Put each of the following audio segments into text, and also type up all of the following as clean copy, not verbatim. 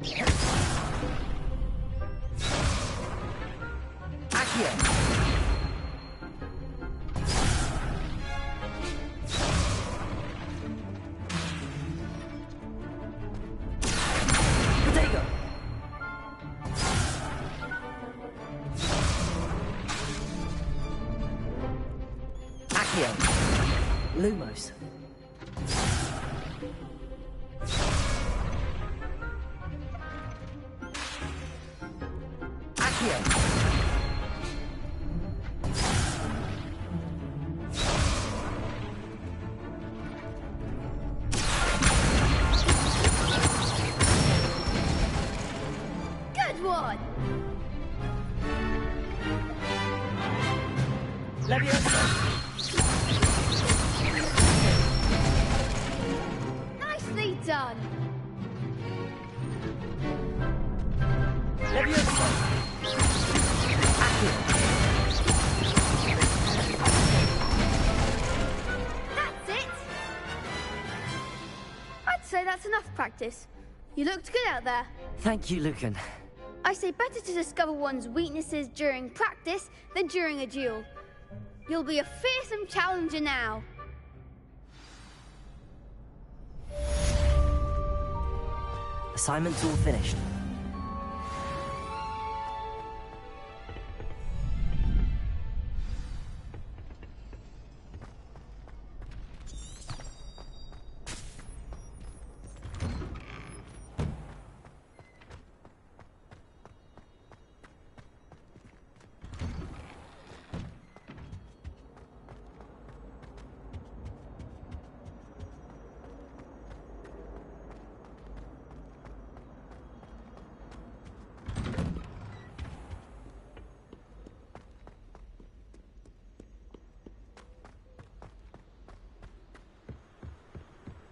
Accio. Protego. Accio. Lumos. Accio. Good one! Leviosa. Nicely done! Leviosa. Accio. That's it! I'd say that's enough practice. You looked good out there. Thank you, Lucan. I say better to discover one's weaknesses during practice than during a duel. You'll be a fearsome challenger now. Assignment's all finished.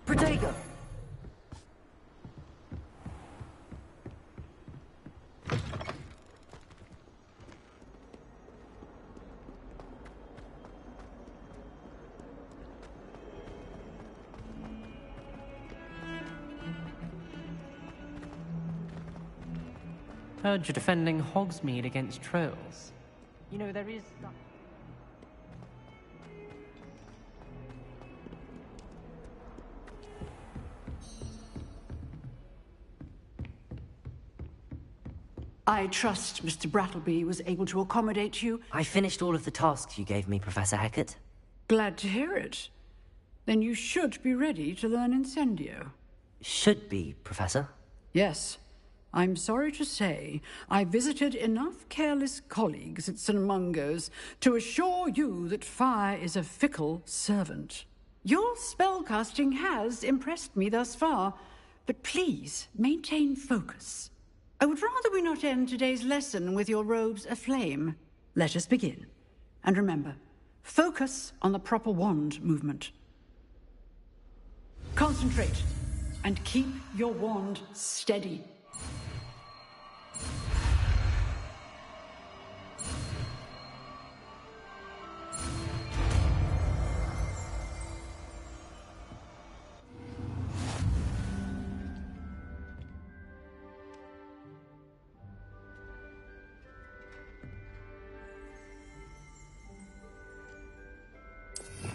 Protego. Heard you're defending Hogsmeade against trolls. You know, there is... I trust Mr. Brattleby was able to accommodate you. I finished all of the tasks you gave me, Professor Hecat. Glad to hear it. Then you should be ready to learn Incendio. Should be, Professor. Yes. I'm sorry to say, I visited enough careless colleagues at St. Mungo's to assure you that fire is a fickle servant. Your spellcasting has impressed me thus far, but please maintain focus. I would rather we not end today's lesson with your robes aflame. Let us begin. And remember, focus on the proper wand movement. Concentrate, and keep your wand steady.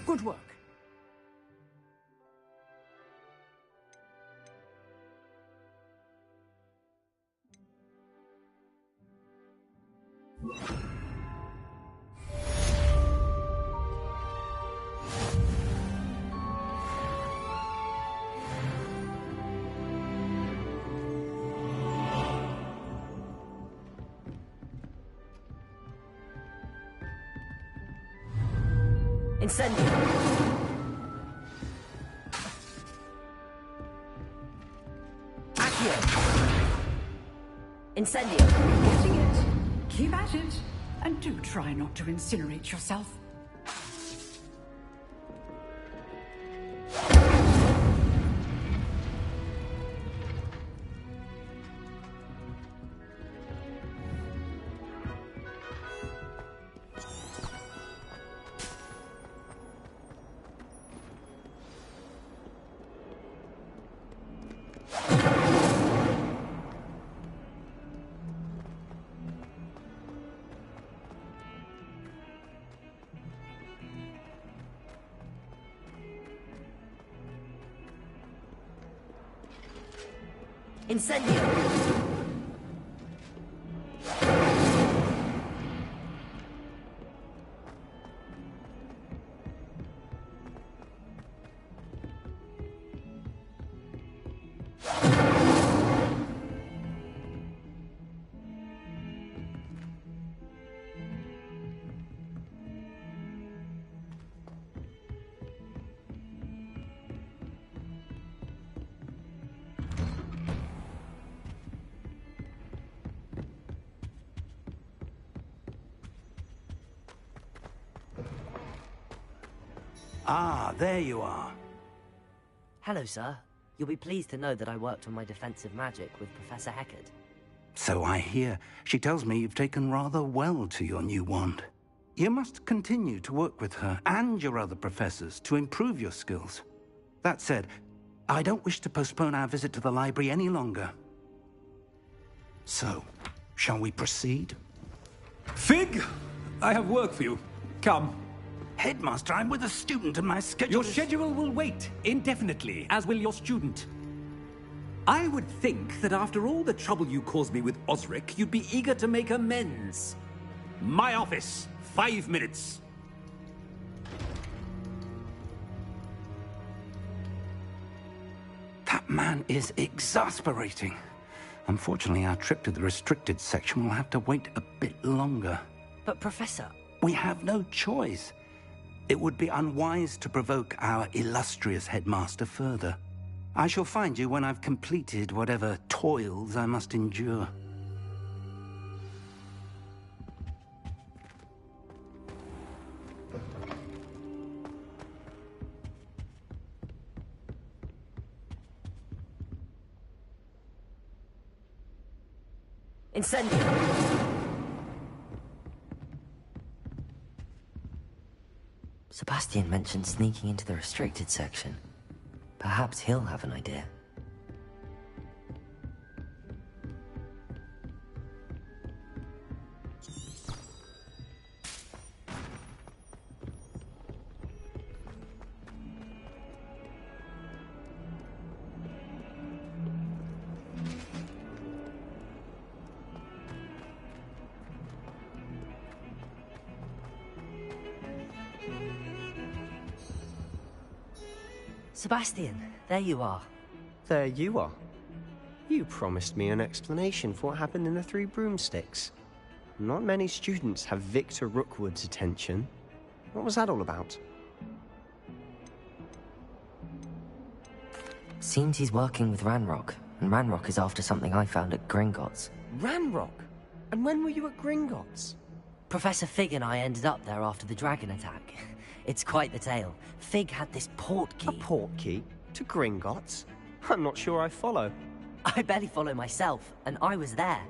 Good work. Incendio. Accio. Incendio. Getting it. Keep at it. And do try not to incinerate yourself. Incendio! Ah, there you are. Hello, sir. You'll be pleased to know that I worked on my defensive magic with Professor Hecat. So I hear. She tells me you've taken rather well to your new wand. You must continue to work with her and your other professors to improve your skills. That said, I don't wish to postpone our visit to the library any longer. So, shall we proceed? Fig! I have work for you. Come. Headmaster, I'm with a student and my schedule Your schedule will wait indefinitely, as will your student. I would think that after all the trouble you caused me with Osric, you'd be eager to make amends. My office, 5 minutes. That man is exasperating. Unfortunately, our trip to the restricted section will have to wait a bit longer. But, Professor... We have no choice. It would be unwise to provoke our illustrious headmaster further. I shall find you when I've completed whatever toils I must endure. Incendio! Sebastian mentioned sneaking into the restricted section. Perhaps he'll have an idea. Sebastian, there you are. There you are. You promised me an explanation for what happened in the Three Broomsticks. Not many students have Victor Rookwood's attention. What was that all about? Seems he's working with Ranrock, and Ranrock is after something I found at Gringotts. Ranrock? And when were you at Gringotts? Professor Fig and I ended up there after the dragon attack. It's quite the tale. Fig had this port key. A port key? To Gringotts? I'm not sure I follow. I barely follow myself, and I was there.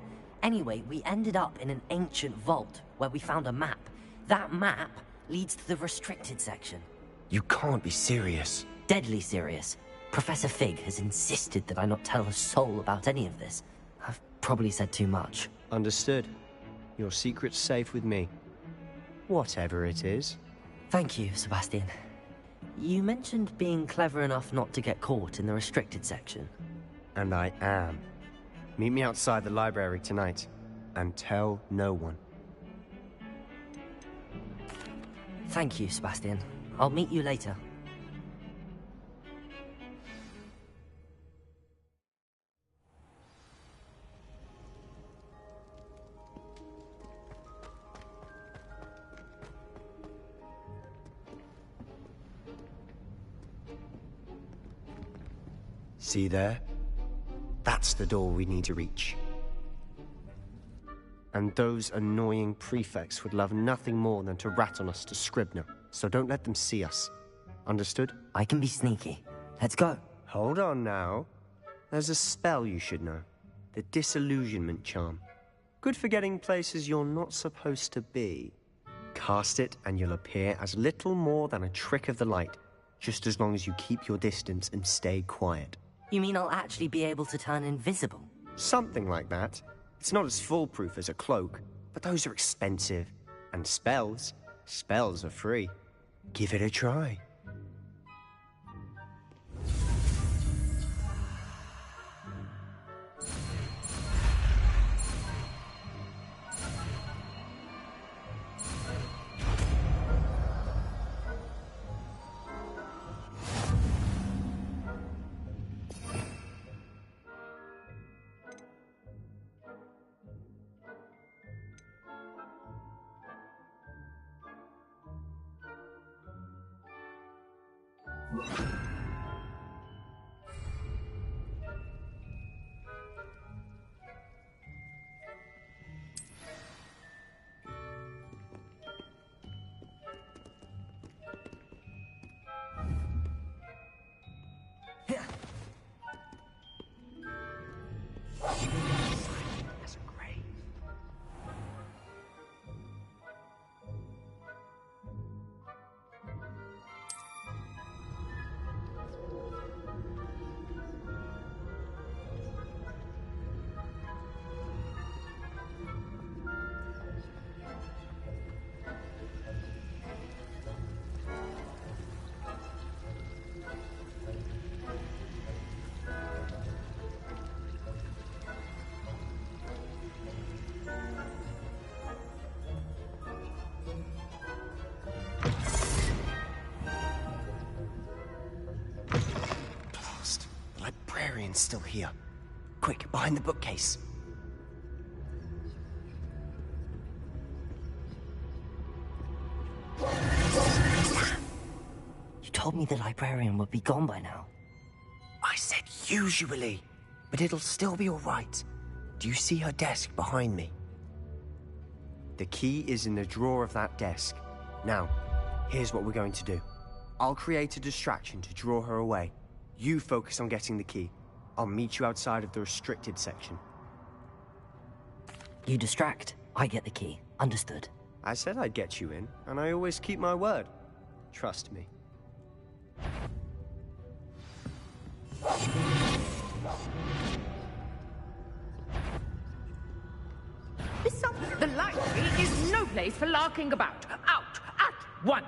Anyway, we ended up in an ancient vault where we found a map. That map leads to the restricted section. You can't be serious. Deadly serious. Professor Fig has insisted that I not tell a soul about any of this. I've probably said too much. Understood. Your secret's safe with me. Whatever it is. Thank you, Sebastian. You mentioned being clever enough not to get caught in the restricted section. And I am. Meet me outside the library tonight, and tell no one. Thank you, Sebastian. I'll meet you later. See there? That's the door we need to reach. And those annoying prefects would love nothing more than to rat on us to Scribner, so don't let them see us. Understood? I can be sneaky. Let's go. Hold on now. There's a spell you should know. The Disillusionment Charm. Good for getting places you're not supposed to be. Cast it and you'll appear as little more than a trick of the light, just as long as you keep your distance and stay quiet. You mean I'll actually be able to turn invisible? Something like that. It's not as foolproof as a cloak, but those are expensive. And spells are free. Give it a try. Still here. Quick, behind the bookcase. You told me the librarian would be gone by now. I said usually, but it'll still be all right. Do you see her desk behind me? The key is in the drawer of that desk. Now, here's what we're going to do. I'll create a distraction to draw her away. You focus on getting the key. I'll meet you outside of the restricted section. You distract, I get the key. Understood. I said I'd get you in, and I always keep my word. Trust me. The library is no place for larking about. Out at once!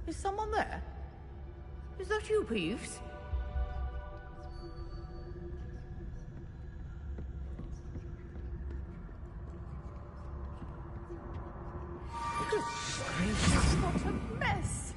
Is someone there? Is that you, Peeves? Good gracious, what a mess!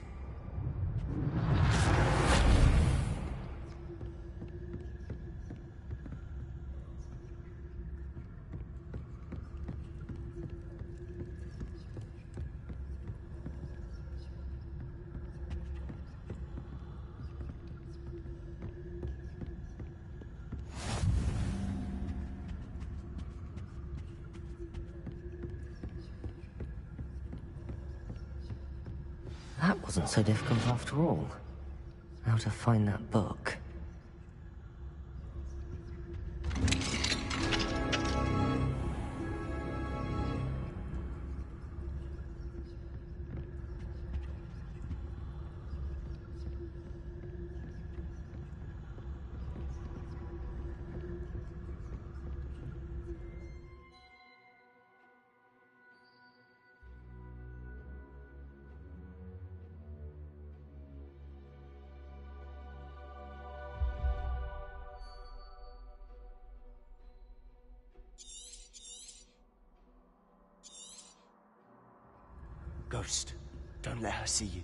That wasn't so difficult after all. How to find that book. Ghost, don't let her see you.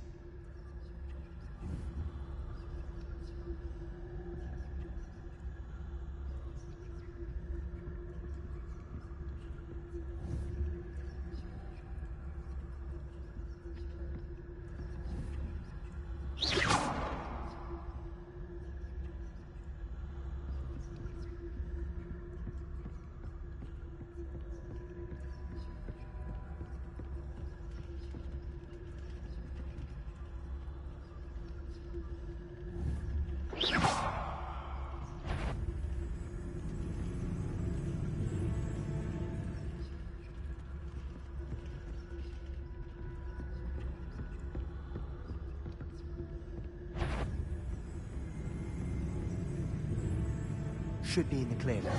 Should be in the clear now.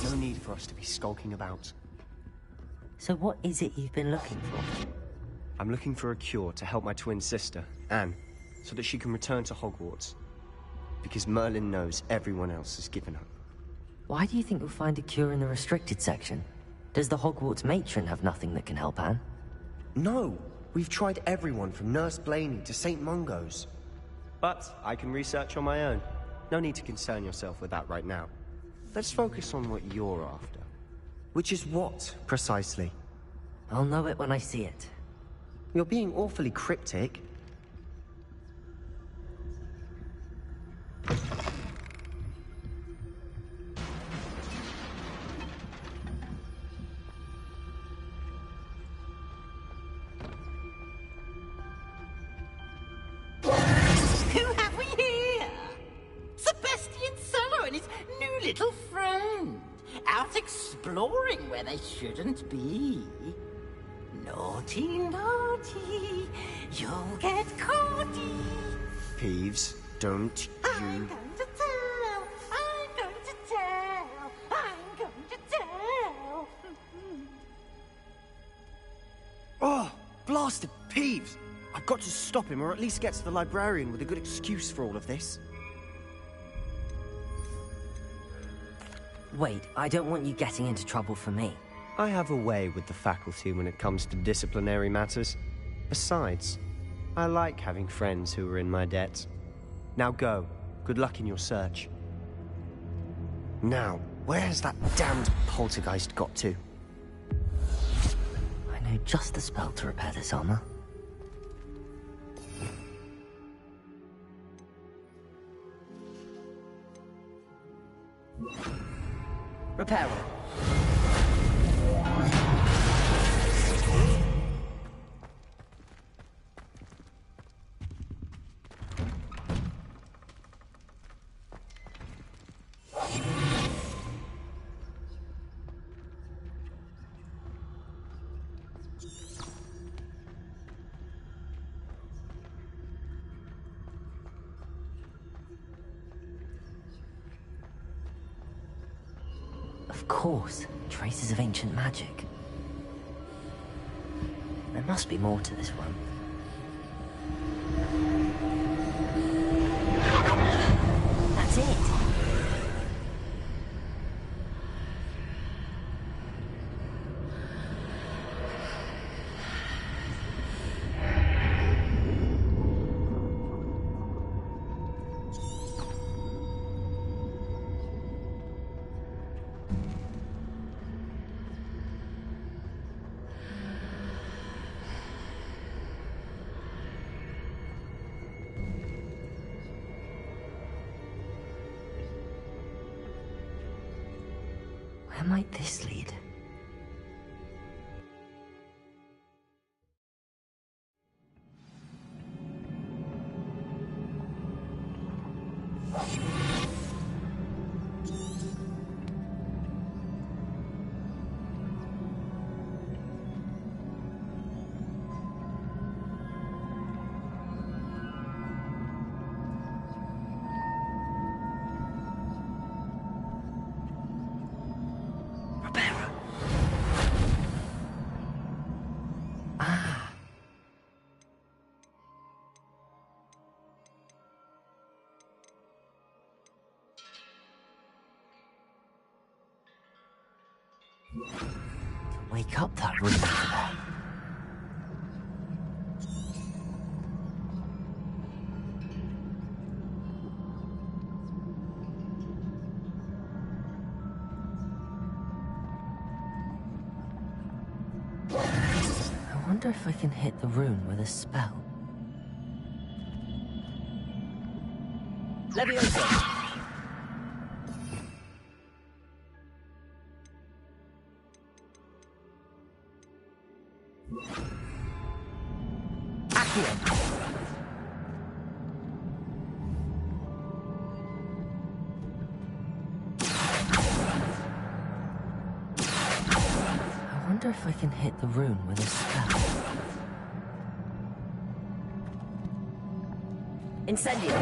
No need for us to be skulking about. So what is it you've been looking for? I'm looking for a cure to help my twin sister, Anne, so that she can return to Hogwarts. Because Merlin knows everyone else has given up. Why do you think you'll find a cure in the restricted section? Does the Hogwarts matron have nothing that can help Anne? No! We've tried everyone from Nurse Blaney to St. Mungo's. But I can research on my own. No need to concern yourself with that right now. Let's focus on what you're after. Which is what, precisely? I'll know it when I see it. You're being awfully cryptic. Who have we here? Sebastian Sallow and his new little friend. Out exploring where they shouldn't be. Naughty, naughty, you'll get caughty. Peeves, don't I'm you... going to tell, I'm going to tell, I'm going to tell. Oh, blasted Peeves! I've got to stop him, or at least get to the librarian with a good excuse for all of this. Wait, I don't want you getting into trouble for me. I have a way with the faculty when it comes to disciplinary matters. Besides, I like having friends who are in my debt. Now go. Good luck in your search. Now, where has that damned poltergeist got to? I know just the spell to repair this armor. Repair it. Of course, traces of ancient magic. There must be more to this room. That's it! Where might this lead? Wake up that room over there. I wonder if I can hit the rune with a spell. Leviosa! I wonder if I can hit the rune with a spell. Incendio!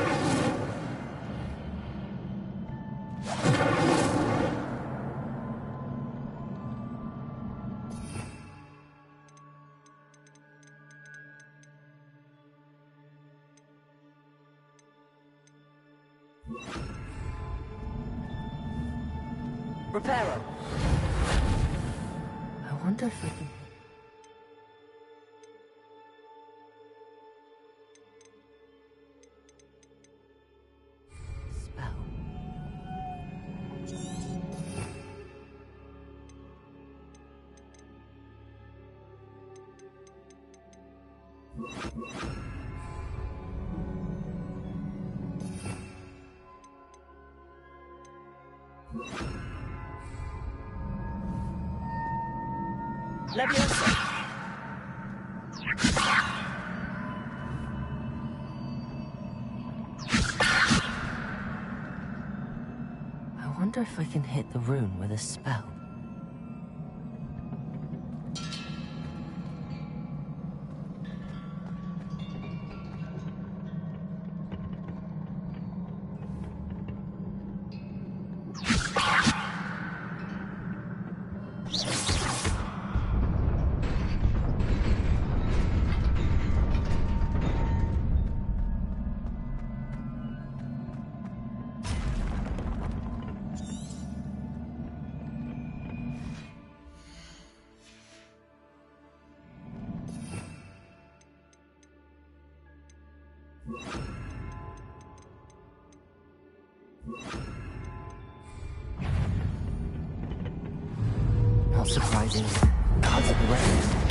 Reparo. I wonder if I can... Spell. Leviosa. I wonder if I can hit the rune with a spell. Not surprising. Out of the way.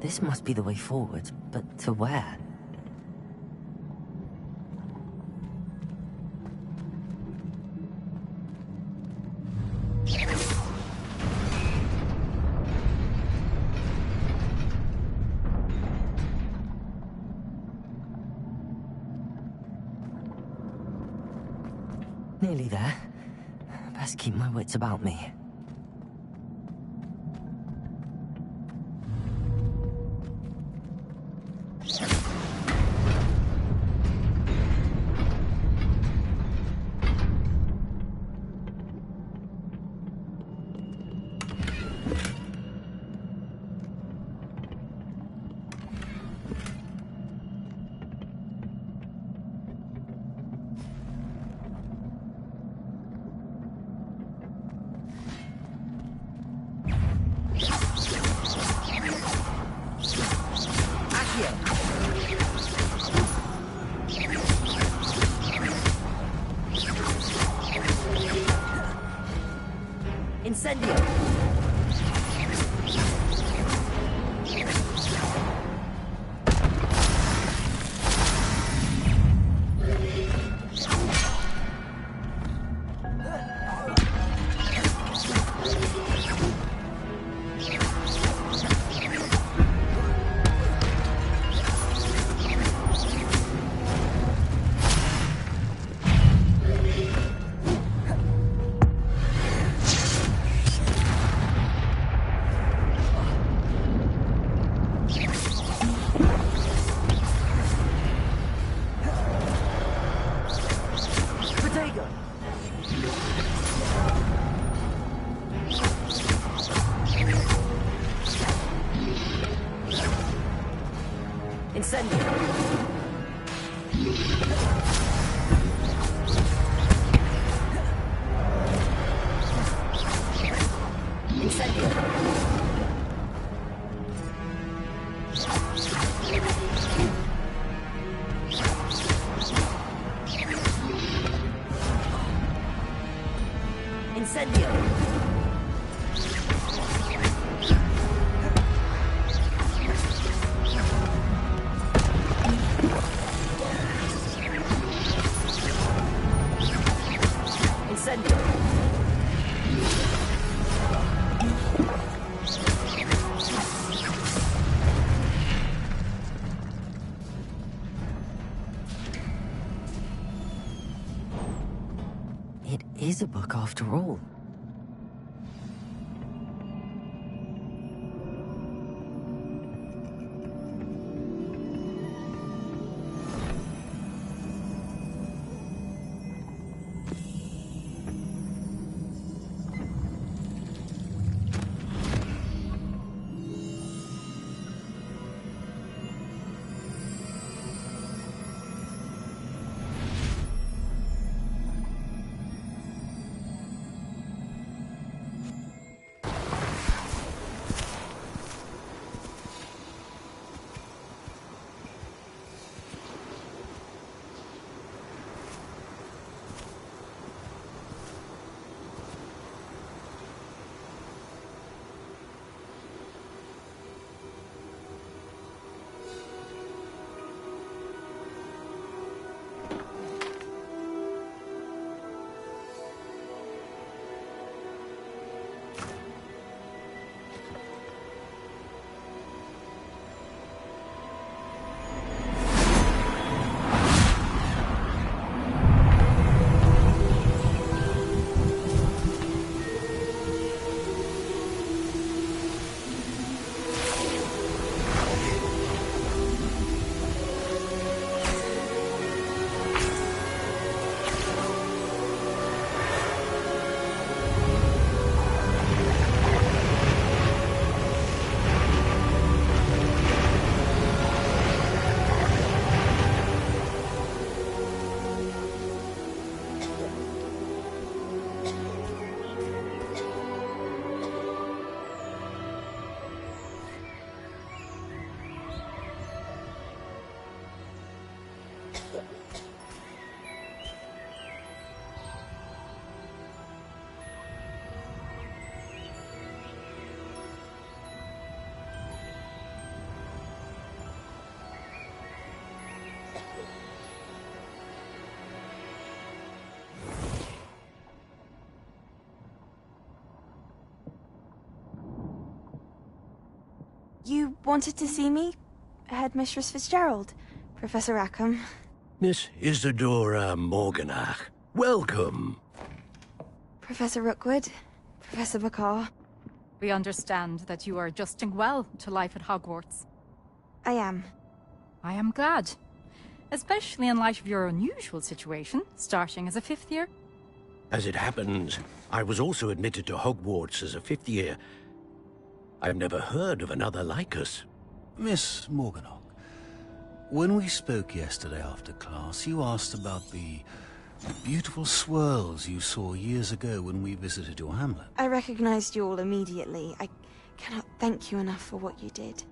This must be the way forward, but to where? Nearly there. Best keep my wits about me. Incendio! Incendio. Incendio. Incendio. Incendio. It is a book after all. You wanted to see me? Headmistress Fitzgerald? Professor Rackham? Miss Isadora Morganach, welcome. Professor Rookwood? Professor Bakar? We understand that you are adjusting well to life at Hogwarts. I am. I am glad. Especially in light of your unusual situation, starting as a 5th year. As it happens, I was also admitted to Hogwarts as a 5th year. I've never heard of another like us. Miss Morganach, when we spoke yesterday after class, you asked about the beautiful swirls you saw years ago when we visited your hamlet. I recognized you all immediately. I cannot thank you enough for what you did.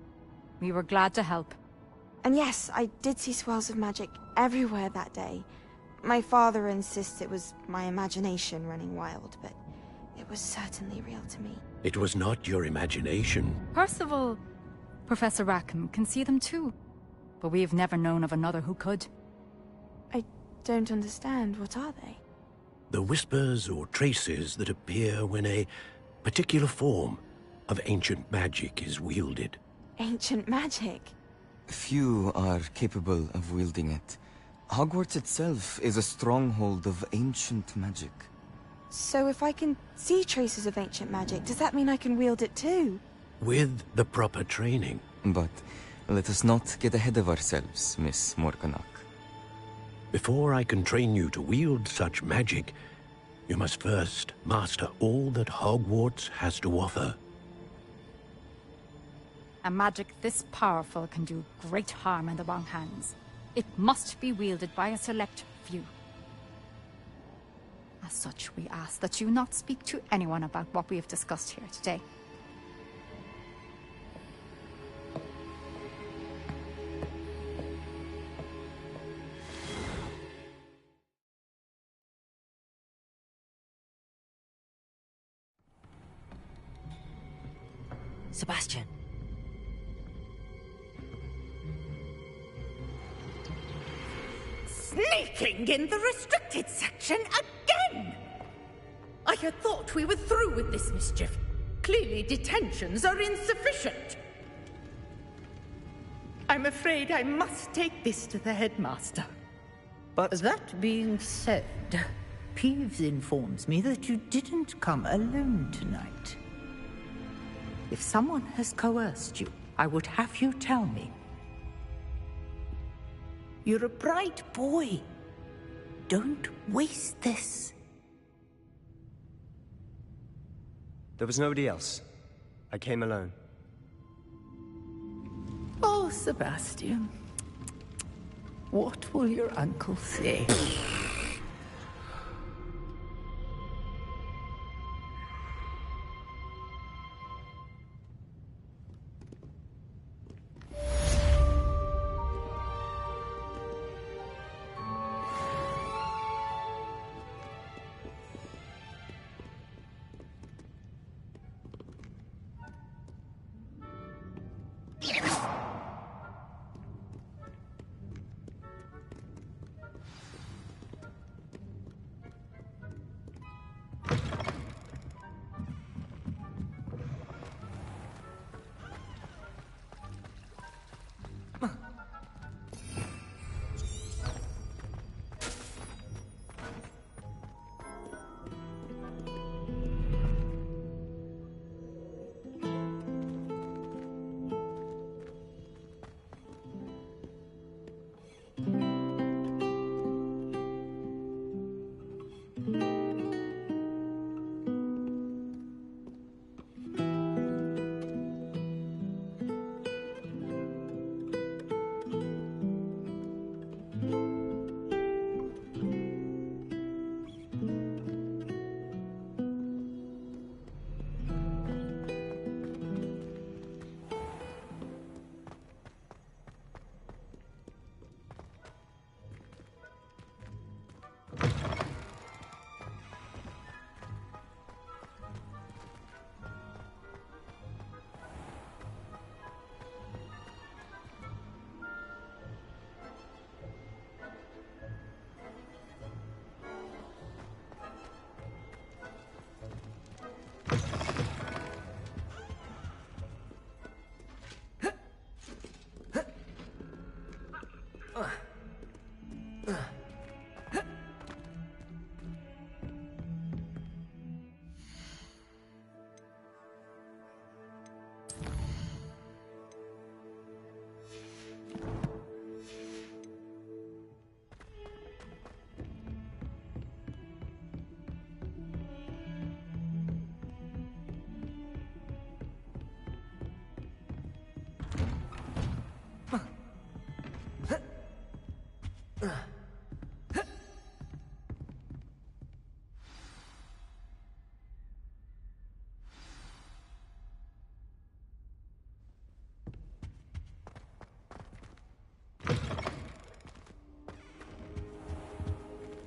We were glad to help. And yes, I did see swirls of magic everywhere that day. My father insists it was my imagination running wild, but it was certainly real to me. It was not your imagination. Percival, Professor Rackham can see them too. But we have never known of another who could. I don't understand. What are they? The whispers or traces that appear when a particular form of ancient magic is wielded. Ancient magic? Few are capable of wielding it. Hogwarts itself is a stronghold of ancient magic. So if I can see traces of ancient magic, does that mean I can wield it too? With the proper training. But let us not get ahead of ourselves, Miss Morganach. Before I can train you to wield such magic, you must first master all that Hogwarts has to offer. A magic this powerful can do great harm in the wrong hands. It must be wielded by a select few. As such, we ask that you not speak to anyone about what we have discussed here today. Sebastian. Sneaking in the restricted section again! I had thought we were through with this mischief. Clearly detentions are insufficient. I'm afraid I must take this to the headmaster. But that being said, Peeves informs me that you didn't come alone tonight. If someone has coerced you, I would have you tell me. You're a bright boy. Don't waste this. there was nobody else. I came alone. Oh, Sebastian. What will your uncle say?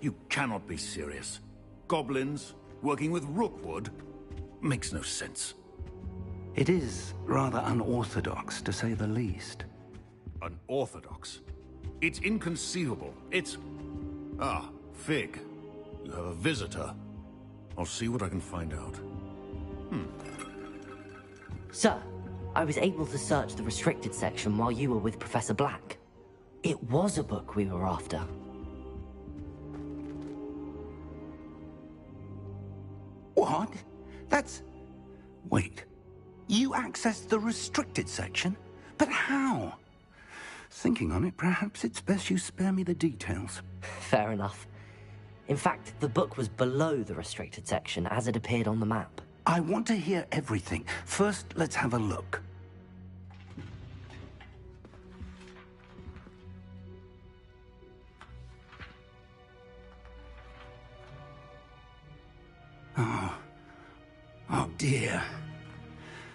You cannot be serious. Goblins working with Rookwood makes no sense. It is rather unorthodox, to say the least. Unorthodox? It's inconceivable. It's... Ah, Fig. You have a visitor. I'll see what I can find out. Sir, I was able to search the restricted section while you were with Professor Black. It was a book we were after. What? That's... Wait. You accessed the restricted section? But how? Thinking on it, perhaps it's best you spare me the details. Fair enough. In fact, the book was below the restricted section as it appeared on the map. I want to hear everything. First, let's have a look. dear.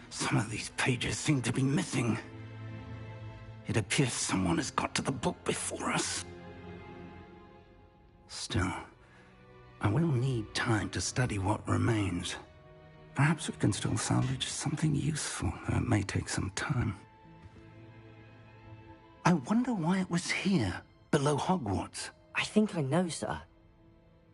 Some of these pages seem to be missing. It appears someone has got to the book before us. Still, I will need time to study what remains. Perhaps we can still salvage something useful, though it may take some time. I wonder why it was here, below Hogwarts. I think I know, sir.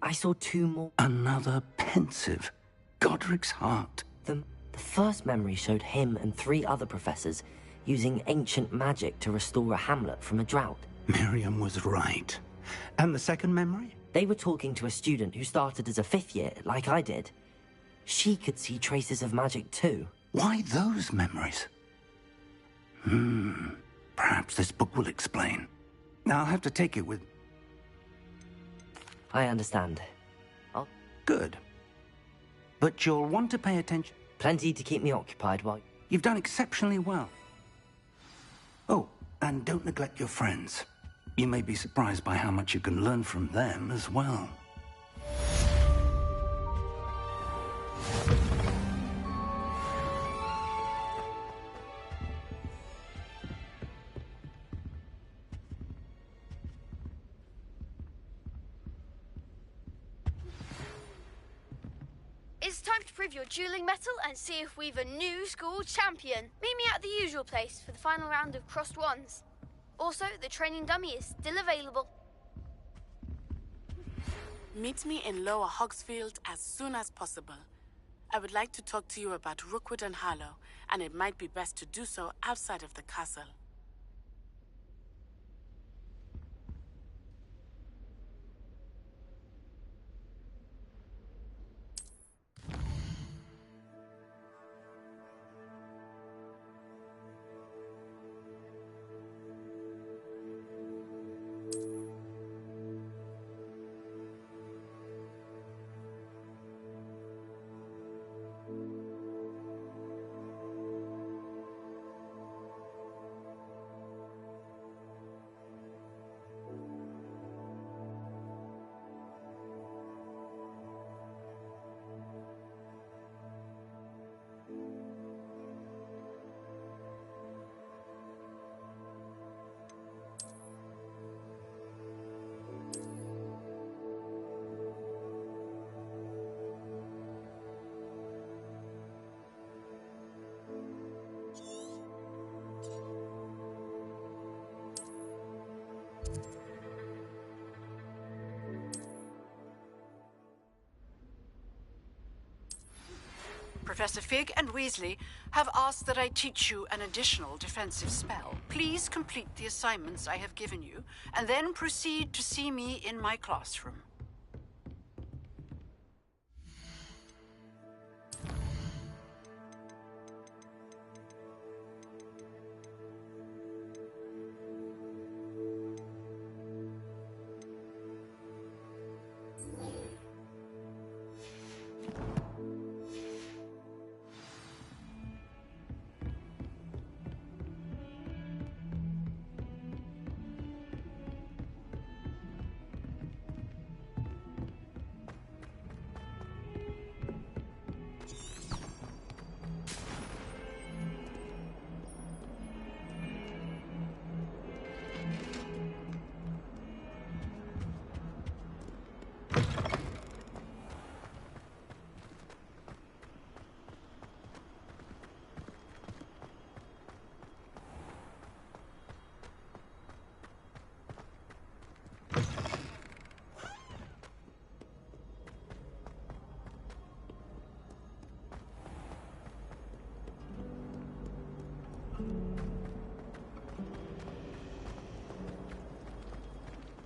I saw 2 more. Another pensive. Godric's heart. The first memory showed him and 3 other professors using ancient magic to restore a hamlet from a drought. Miriam was right. And the second memory? They were talking to a student who started as a 5th year, like I did. She could see traces of magic too. Why those memories? Perhaps this book will explain. I'll have to take it with... I understand. Good. But you'll want to pay attention. Plenty to keep me occupied while... You've done exceptionally well. Oh, and don't neglect your friends. You may be surprised by how much you can learn from them as well. It's time to prove your dueling mettle and see if we've a new school champion. Meet me at the usual place for the final round of crossed wands. Also, the training dummy is still available. Meet me in Lower Hogsfield as soon as possible. I would like to talk to you about Rookwood and Harlow, and it might be best to do so outside of the castle. Professor Fig and Weasley have asked that I teach you an additional defensive spell. Please complete the assignments I have given you, and then proceed to see me in my classroom.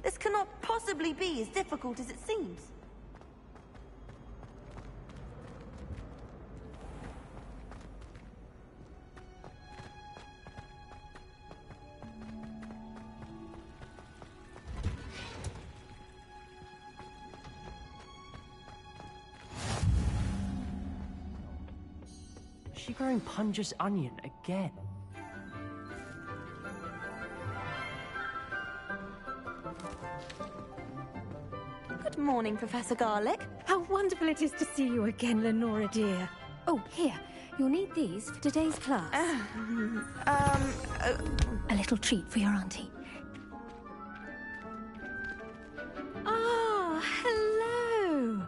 This cannot possibly be as difficult as it seems. Is she growing Punja's onion again? Good morning, Professor Garlick. How wonderful it is to see you again, Lenora dear. Oh, here. You'll need these for today's class. A little treat for your auntie. Ah, hello!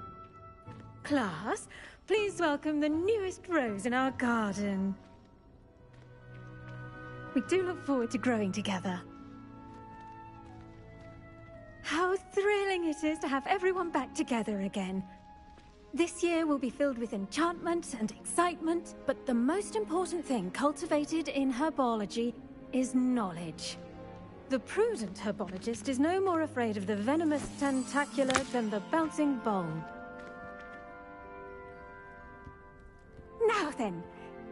Class, please welcome the newest rose in our garden. We do look forward to growing together. How thrilling it is to have everyone back together again. This year will be filled with enchantment and excitement, but the most important thing cultivated in herbology is knowledge. The prudent herbologist is no more afraid of the venomous tentacula than the bouncing bulb. Now then,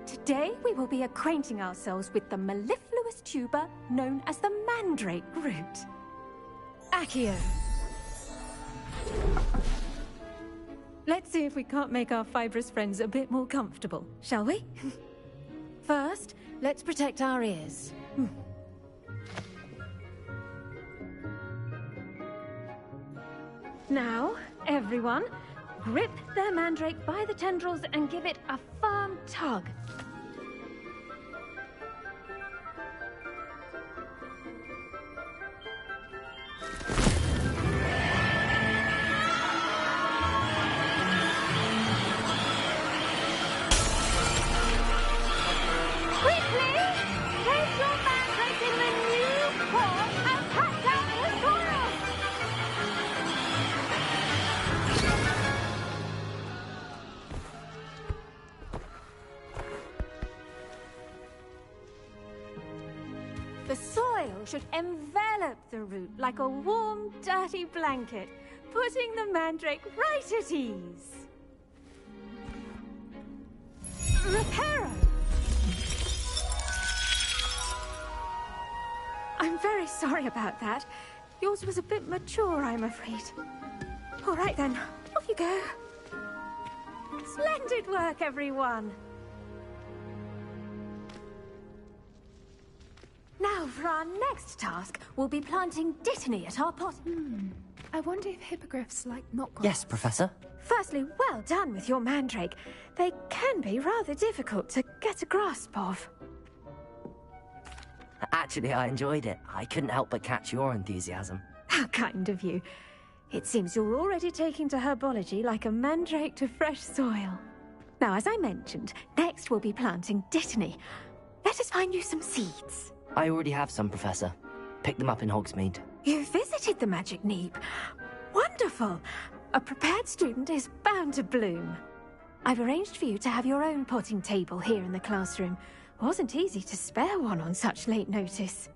today we will be acquainting ourselves with the mellifluous tuber known as the mandrake root. Accio. Let's see if we can't make our fibrous friends a bit more comfortable, shall we? First, let's protect our ears. Now, everyone, grip their mandrake by the tendrils and give it a firm tug. The soil should envelop the root like a warm, dirty blanket, putting the mandrake right at ease. Reparo! I'm very sorry about that. Yours was a bit mature, I'm afraid. All right then, off you go. Splendid work, everyone! Now, for our next task, we'll be planting dittany at our pot. I wonder if hippogriffs like knotgrass. Yes, Professor. Firstly, well done with your mandrake. They can be rather difficult to get a grasp of. Actually, I enjoyed it. I couldn't help but catch your enthusiasm. How kind of you. It seems you're already taking to herbology like a mandrake to fresh soil. Now, as I mentioned, next we'll be planting dittany. Let us find you some seeds. I already have some, Professor. Picked them up in Hogsmeade. You visited the Magic Neep. Wonderful! A prepared student is bound to bloom. I've arranged for you to have your own potting table here in the classroom. Wasn't easy to spare one on such late notice.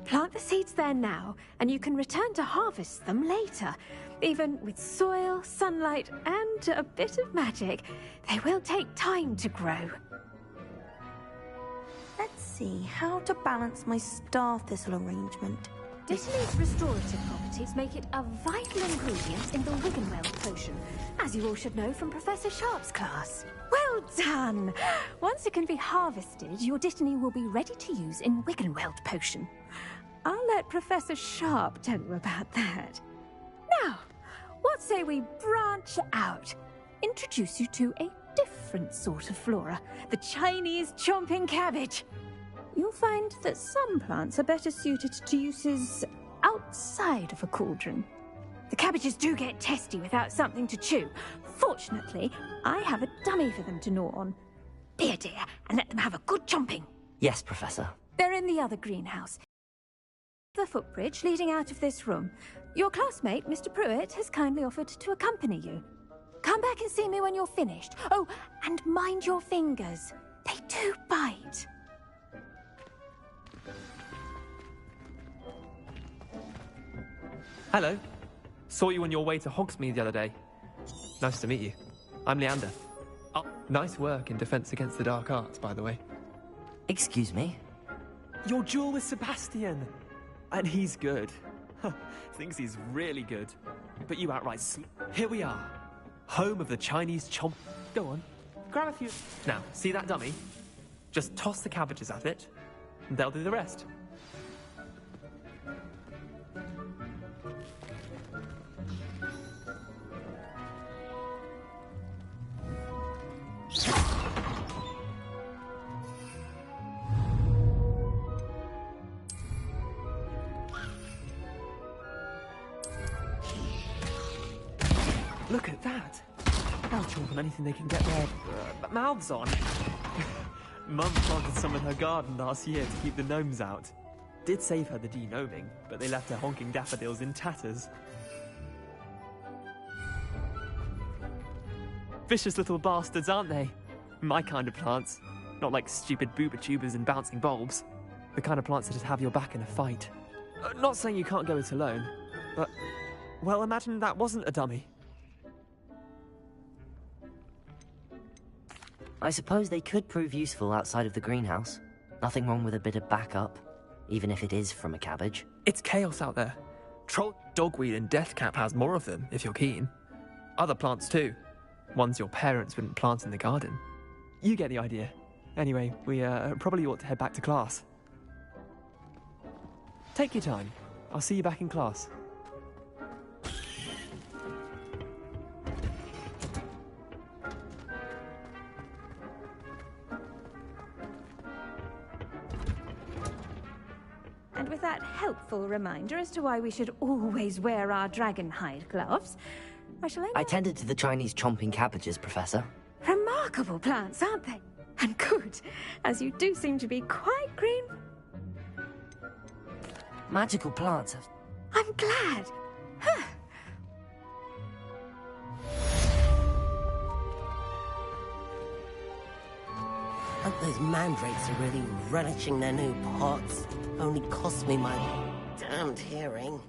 Plant the seeds there now, and you can return to harvest them later. Even with soil, sunlight, and a bit of magic, they will take time to grow. Let's see how to balance my star thistle arrangement. Dittany's restorative properties make it a vital ingredient in the Wiggenweld potion, as you all should know from Professor Sharp's class. Well done! Once it can be harvested, your dittany will be ready to use in Wiggenweld potion. I'll let Professor Sharp tell you about that. Now, what say we branch out? Introduce you to a different sort of flora, the Chinese chomping cabbage. You'll find that some plants are better suited to uses outside of a cauldron. The cabbages do get testy without something to chew. Fortunately, I have a dummy for them to gnaw on. Be a dear and let them have a good chomping. Yes, Professor. They're in the other greenhouse. The footbridge leading out of this room. Your classmate, Mr. Pruitt, has kindly offered to accompany you. Come back and see me when you're finished. Oh, and mind your fingers. They do bite. Hello. Saw you on your way to Hogsmeade the other day. Nice to meet you. I'm Leander. Oh, nice work in Defense Against the Dark Arts, by the way. Excuse me? Your duel with Sebastian. And he's good. Thinks he's really good. But you outright Here we are. Home of the Chinese chomp. Go on. Grab a few. Now, see that dummy? Just toss the cabbages at it, and they'll do the rest. Look at that. They'll chomp on anything they can get their mouths on. Mum planted some in her garden last year to keep the gnomes out. Did save her the de-gnoming, but they left her honking daffodils in tatters. Vicious little bastards, aren't they? My kind of plants. Not like stupid booba tubers and bouncing bulbs. The kind of plants that just have your back in a fight. Not saying you can't go it alone, but... well, imagine that wasn't a dummy. I suppose they could prove useful outside of the greenhouse. Nothing wrong with a bit of backup, even if it is from a cabbage. It's chaos out there. Troll, dogweed and deathcap has more of them, if you're keen. Other plants too. Ones your parents wouldn't plant in the garden. You get the idea. Anyway, we probably ought to head back to class. Take your time. I'll see you back in class. And with that helpful reminder as to why we should always wear our dragon hide gloves, I tended to the Chinese chomping cabbages, Professor. Remarkable plants, aren't they? And good, as you do seem to be quite green. Magical plants have... I'm glad. Hope those mandrakes are really relishing their new pots. Only cost me my damned hearing.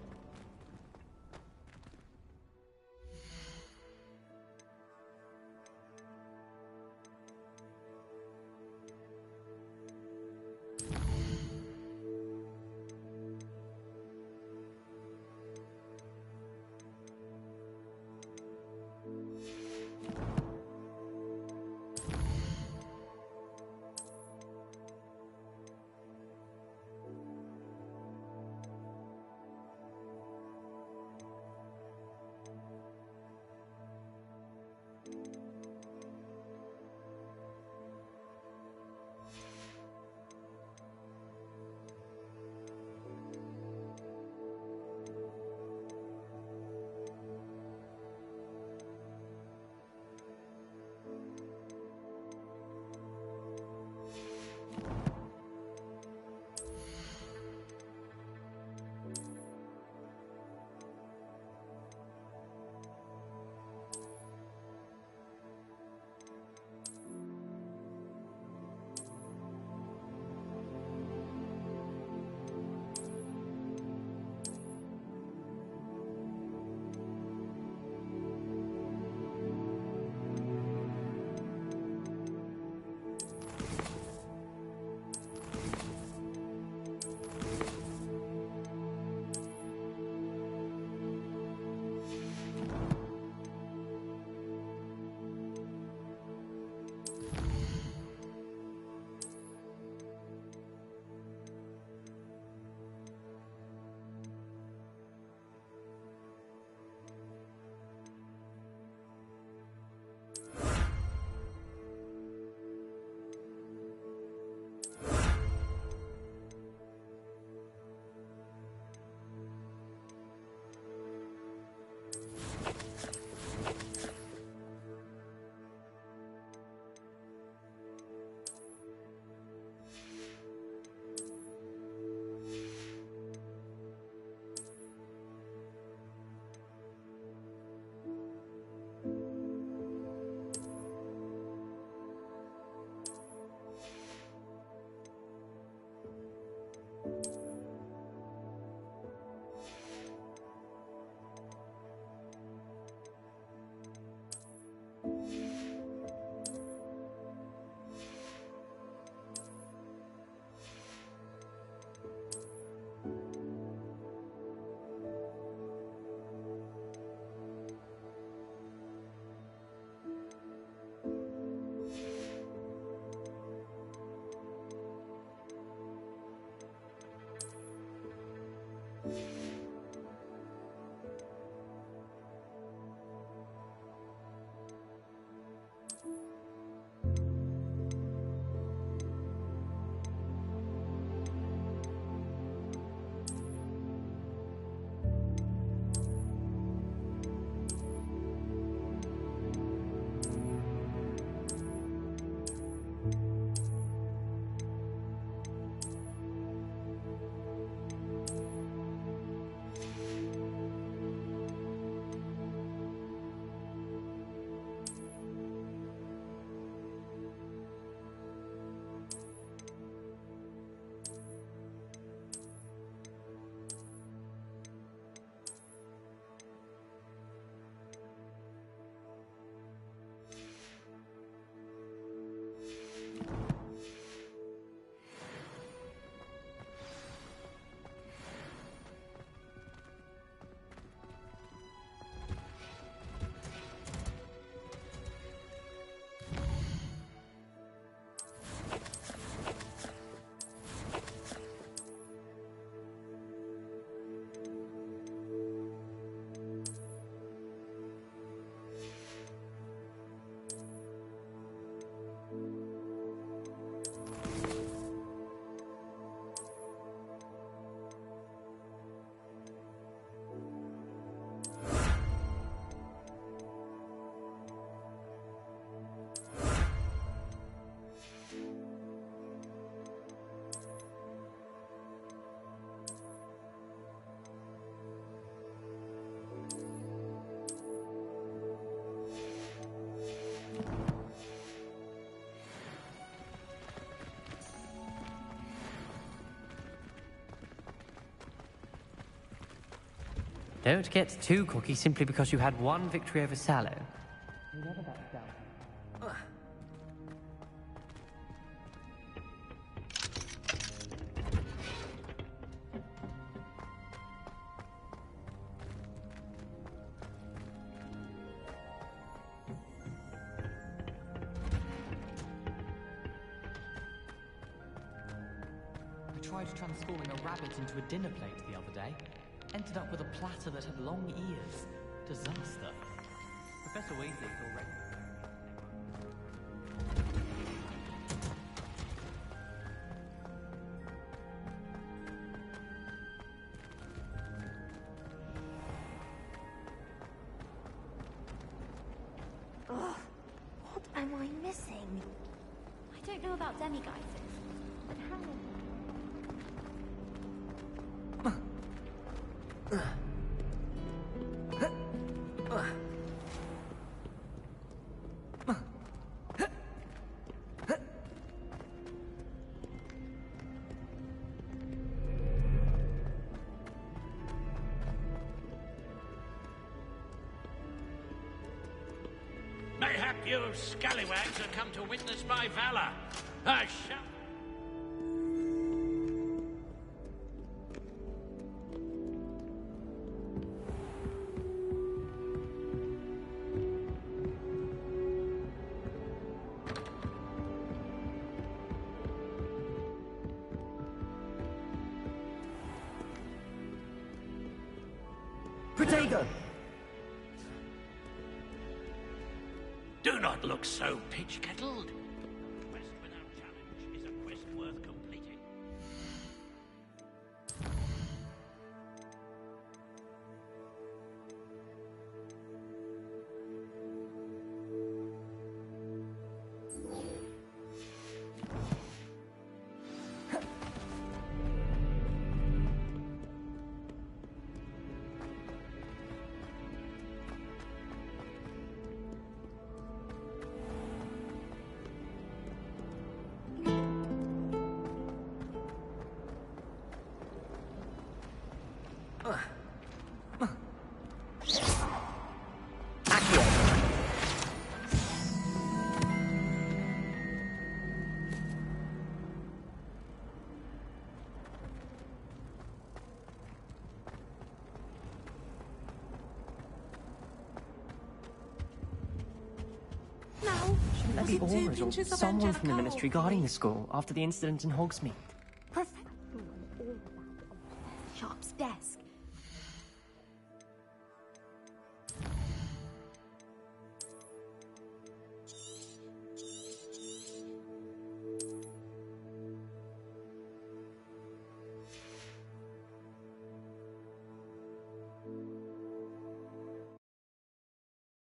Don't get too cocky simply because you had one victory over Sallow. You never back down. I tried transforming a rabbit into a dinner plate the other day. Ended up with a platter that had long ears. Disaster. Professor Weasley already. Ugh, what am I missing? I don't know about demiguises, but how... Mayhap you scallywags have come to witness my valor. I shall... Protego! Do not look so pitch-kettled. A quest without challenge is a quest worth completing. Shouldn't there be Aurors or someone from the Ministry guarding the school after the incident in Hogsmeade?